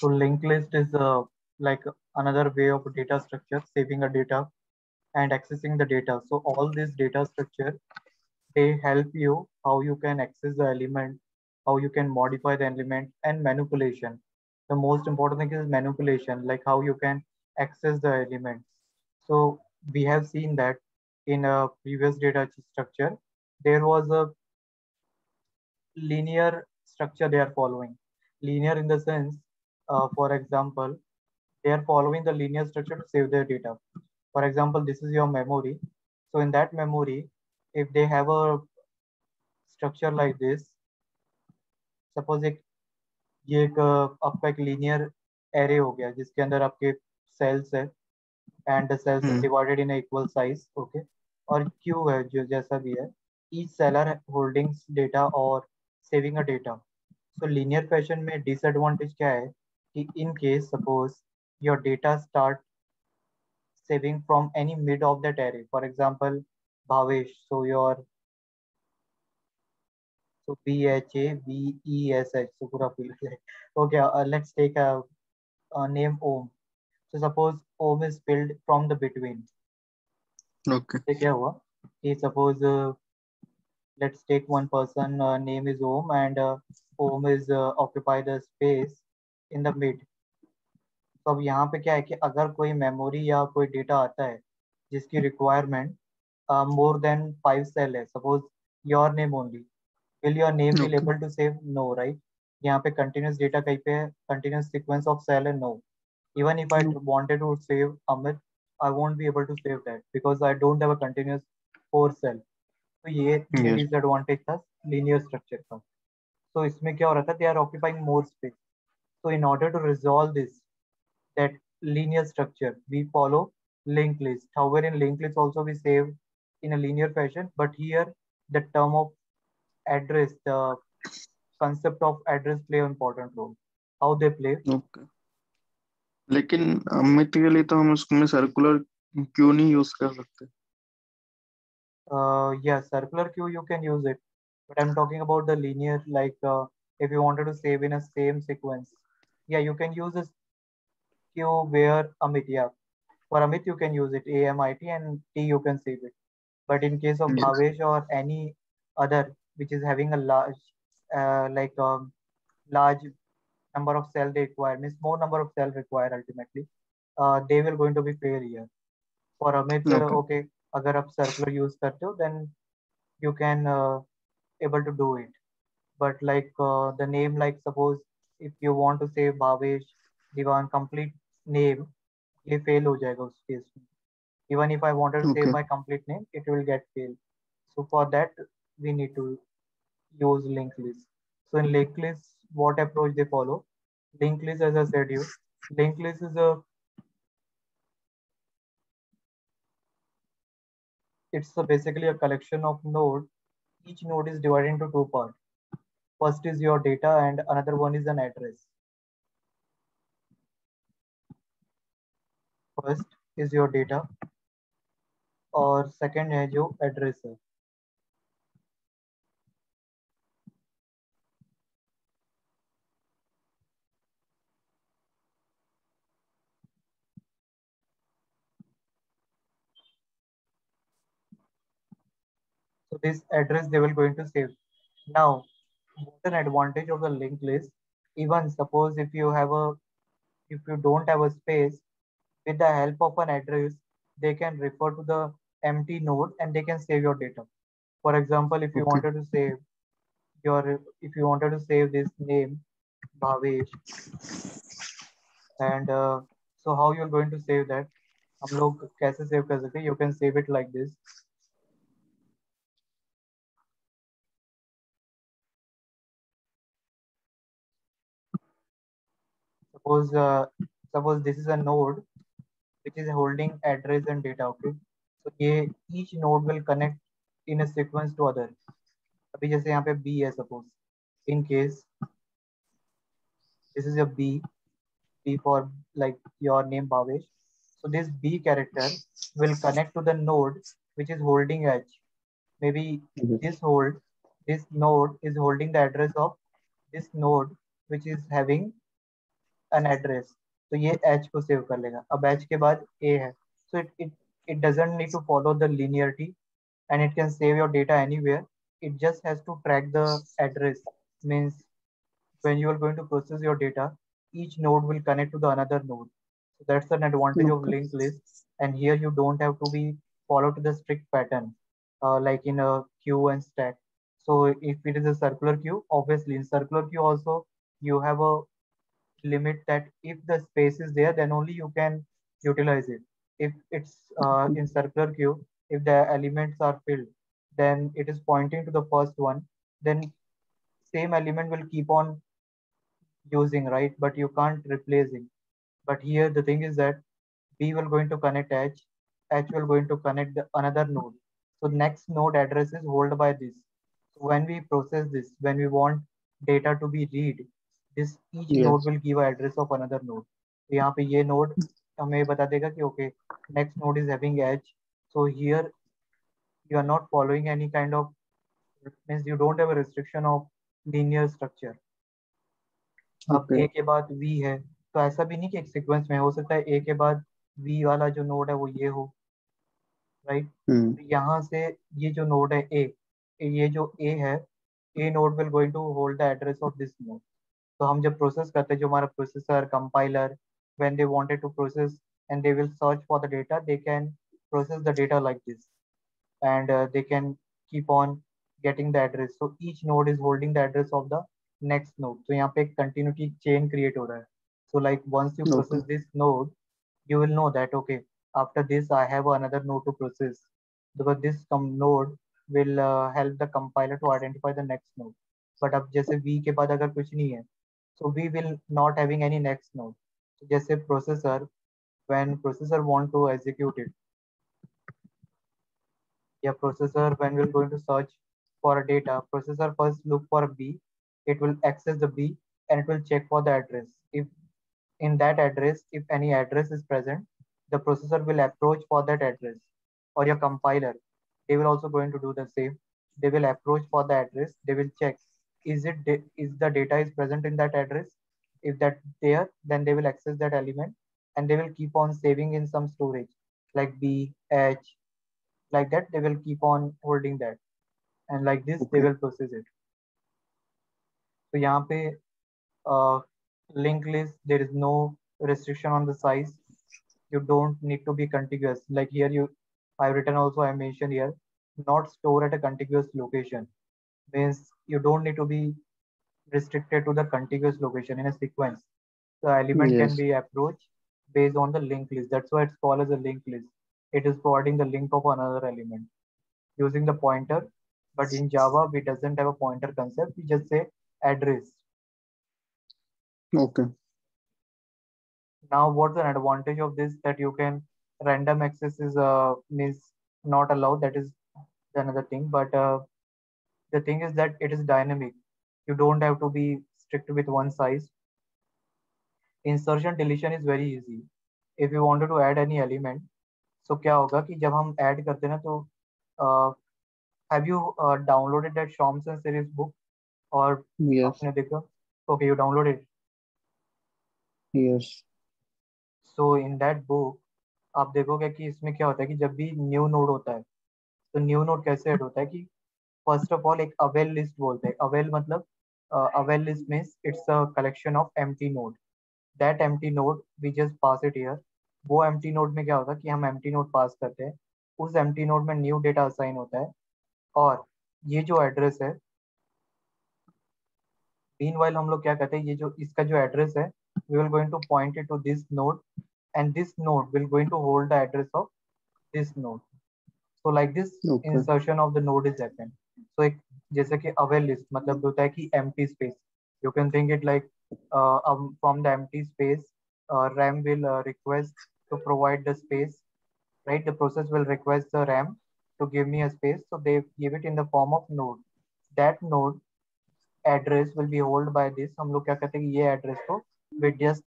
So linked list is like another way of data structure, saving a data and accessing the data. So all this data structure, they help you how you can access the element, how you can modify the element, and manipulation. The most important thing is manipulation, like how you can access the elements. So we have seen that in a previous data structure, there was a linear structure they are following. Linear in the sense, for example, they are following the linear structure to save their data. For example, this is your memory. So in that memory, if they have a structure like this, suppose एक ये एक आपका एक linear array हो गया जिसके अंदर आपके सेल्स है and the cells are hmm. Divided in equal size okay और क्यू है जो जैसा भी है each cell are holding data और saving a data so linear fashion में डिसएडवांटेज क्या है कि in case suppose your data start saving from any mid of that array. For example, Bhavesh. So your so BHAVESH. So pura field like okay. Let's take a name Om. So suppose Om is filled from the between. Okay. इससे क्या हुआ कि suppose let's take one person name is Om and Om is occupy the space in the mid. तो अब यहाँ पे क्या है कि अगर कोई मेमोरी या कोई डेटा आता है जिसकी रिक्वायरमेंट more than 5 cell है suppose your name only will your name be okay. able to save no right यहाँ पे continuous data कहीं पे है continuous sequence of cell है no even if I wanted to save Amit I won't be able to save that because I don't have a continuous 4 cell तो ये yes. disadvantage था linear structure का तो इसमें क्या हो रहा था they are occupying more space so in order to resolve this that linear structure we follow linked list however in linked list also we save in a linear fashion but here the term of address the concept of address play an important role how they play okay. लेकिन अमित के लिए तो हम उसमें circular क्यों नहीं use कर सकते? yeah circular queue you can use it but I'm talking about the linear like if you wanted to save in a same sequence yeah you can use this queue where Amit yeah for Amit you can use it AMIT and T you can save it. But in case of yes. Bhavesh or any other which is having a large like large number of cell they require means more number of cell required ultimately they will going to be fair here. For Amit okay. okay अगर आप circular use करते हो then you can able to do it. But like the name like suppose if you want to save Bhavesh Divan complete name ये fail हो जाएगा उस case में. Even if I wanted to save okay. my complete name, it will get failed. So for that, we need to use linked list. So in linked list, what approach they follow? Linked list, as I said you, linked list is a basically a collection of nodes. Each node is divided into two parts. First is your data, and another one is an address. First is your data, और second है जो address है. So this address they will going to save. Now, what an advantage of the linked list? Even suppose if you don't have a space, with the help of an address, they can refer to the empty node and they can save your data. For example, okay. if you wanted to save this name Bhavesh and so how you're going to save that? हम लोग कैसे save कर सकते हैं? You can save it like this. Suppose suppose this is a node which is holding address and data. Okay, so ये each node will connect in a sequence to other. अभी जैसे यहाँ पे B है suppose. In case this is a B for like your name Bhavesh. So this B character will connect to the node which is holding edge. Maybe yes. this hold this node is holding the address of this node which is having an address, तो ये h को save कर लेगा. अब h के बाद a है, so it doesn't need to follow the linearity, and it can save your data anywhere. It just has to track the address. Means when you are going to process your data, each node will connect to the another node. So that's an advantage of Okay. linked list. And here you don't have to be follow to the strict pattern, like in a queue and stack. So if it is a circular queue, obviously in circular queue also you have a limit that if the space is there, then only you can utilize it. If it's in circular queue, if the elements are filled, then it is pointing to the first one. Then same element will keep on using, right? But you can't replace it. But here the thing is that B will going to connect H, H will going to connect the another node. So next node address is hold by this. So when we process this, when we want data to be read, this each node Yes. will give an address of another node. तो यहाँ पे ये node हमें बता देगा कि okay, next node is having H. So here you are not following any kind of, means you don't have a restriction of linear structure. अब Okay. ए के बाद वी है, तो ऐसा भी नहीं कि एक सीक्वेंस में हो सकता है ए के बाद वी वाला जो नोड है वो ये हो, राइट? Hmm. तो यहाँ से ये जो नोड है ए, ये जो ए है, A node will going to hold the address of this node. तो हम जब प्रोसेस करते हैं, जो हमारा processor compiler, when they wanted to process and they will search for the data, they can process the data like this, and they can keep on getting the address. So each node is holding the address of the next node. So यहाँ पे एक continuity chain create हो रहा है. So like once you Okay. process this node, you will know that okay, after this I have another node to process, because this node will help the compiler to identify the next node. But अब जैसे v के बाद अगर कुछ नहीं है, so we will not having any next node. So जैसे processor, when processor want to execute it, yeah, processor, when we're going to search for a data, processor first look for a B, it will access the B and it will check for the address. If in that address, if any address is present, the processor will approach for that address, or your compiler, they will also going to do the same. They will approach for the address, they will check, is the data is present in that address? If that there, then they will access that element and they will keep on saving in some storage like B, H, like that they will keep on holding that, and like this they Okay. will process it. तो यहाँ पे linked list, there is no restriction on the size. You don't need to be contiguous. Like here you, I've written also, I mentioned here, not store at a contiguous location. Means you don't need to be restricted to the contiguous location in a sequence. The element can Yes. be approached based on the linked list. That's why it's called as a linked list. It is providing the link of another element using the pointer. But in Java, we doesn't have a pointer concept. We just say address. Okay. Now, what's an advantage of this? That you can random access is not allowed. That is another thing. But the thing is that it is dynamic. You don't have to be strict with one size. Insertion deletion is very easy. If you wanted to add any element, so क्या होगा कि जब हम add करते हैं ना, तो have you downloaded that Shomson series book, और Yes. आपने देखा? Okay, you downloaded. Yes. So in that book आप देखोगे कि इसमें क्या होता है कि जब भी न्यू नोड होता है, तो न्यू नोड कैसे ऐड होता है कि फर्स्ट ऑफ ऑल एक अवेल लिस्ट बोलते हैं. अवेल मतलब avail list means it's a collection of empty node. That empty node we just pass it here. वो एम्प्टी नोड में क्या होगा कि हम एम्प्टी नोड पास करते हैं, उस एम्प्टी नोड में न्यू डेटा असाइन होता है, और ये जो एड्रेस है, मीनवाइल हम लोग क्या करते हैं, ये जो इसका जो एड्रेस है, we will going to point it to this node, and this node will going to hold the address of this node. So like this Okay. insertion of the node is happened. So एक जैसे कि avail list मतलब होता है कि empty space. You can think it like from the empty space, RAM will request to provide the space, right? The process will request the RAM to give me a space, so they give it in the form of node. That node address will be held by this. हम लोग क्या कहते हैं कि ये address को we just